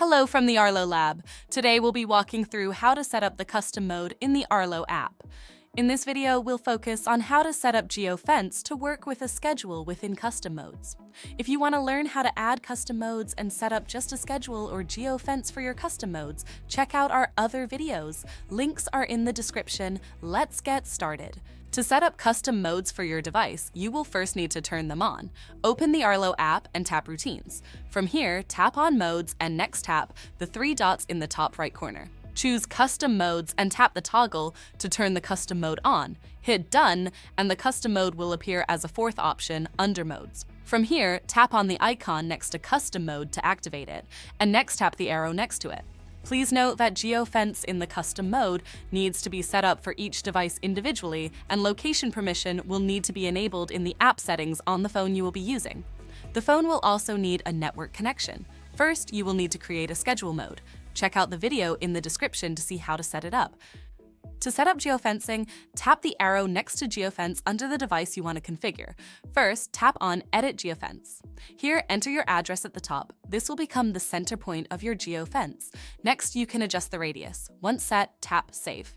Hello from the Arlo Lab. Today we'll be walking through how to set up the custom mode in the Arlo app. In this video, we'll focus on how to set up Geofence to work with a schedule within custom modes. If you want to learn how to add custom modes and set up just a schedule or Geofence for your custom modes, check out our other videos. Links are in the description. Let's get started. To set up custom modes for your device, you will first need to turn them on. Open the Arlo app and tap Routines. From here, tap on Modes and next tap the three dots in the top right corner. Choose Custom Modes and tap the toggle to turn the custom mode on. Hit Done, and the custom mode will appear as a fourth option under Modes. From here, tap on the icon next to Custom Mode to activate it, and next tap the arrow next to it. Please note that Geofence in the custom mode needs to be set up for each device individually, and location permission will need to be enabled in the app settings on the phone you will be using. The phone will also need a network connection. First, you will need to create a schedule mode. Check out the video in the description to see how to set it up. To set up geofencing, tap the arrow next to Geofence under the device you want to configure. First, tap on Edit Geofence. Here, enter your address at the top. This will become the center point of your geofence. Next, you can adjust the radius. Once set, tap Save.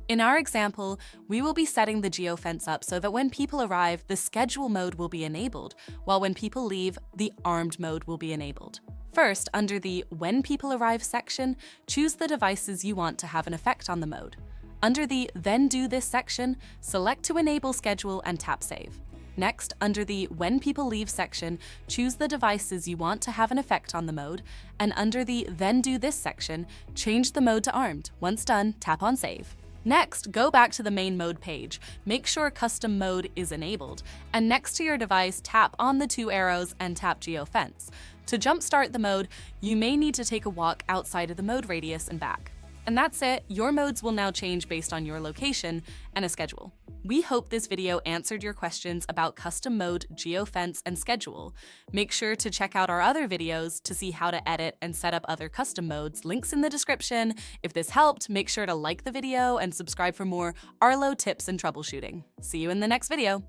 In our example, we will be setting the geofence up so that when people arrive, the schedule mode will be enabled, while when people leave, the armed mode will be enabled. First, under the When People Arrive section, choose the devices you want to have an effect on the mode. Under the Then Do This section, select to enable schedule and tap Save. Next, under the When People Leave section, choose the devices you want to have an effect on the mode, and under the Then Do This section, change the mode to armed. Once done, tap on Save. Next, go back to the main mode page. Make sure custom mode is enabled, and next to your device, tap on the two arrows and tap Geofence. To jumpstart the mode, you may need to take a walk outside of the mode radius and back. And that's it. Your modes will now change based on your location and a schedule. We hope this video answered your questions about custom mode, geofence, and schedule. Make sure to check out our other videos to see how to edit and set up other custom modes. Links in the description. If this helped, make sure to like the video and subscribe for more Arlo tips and troubleshooting. See you in the next video.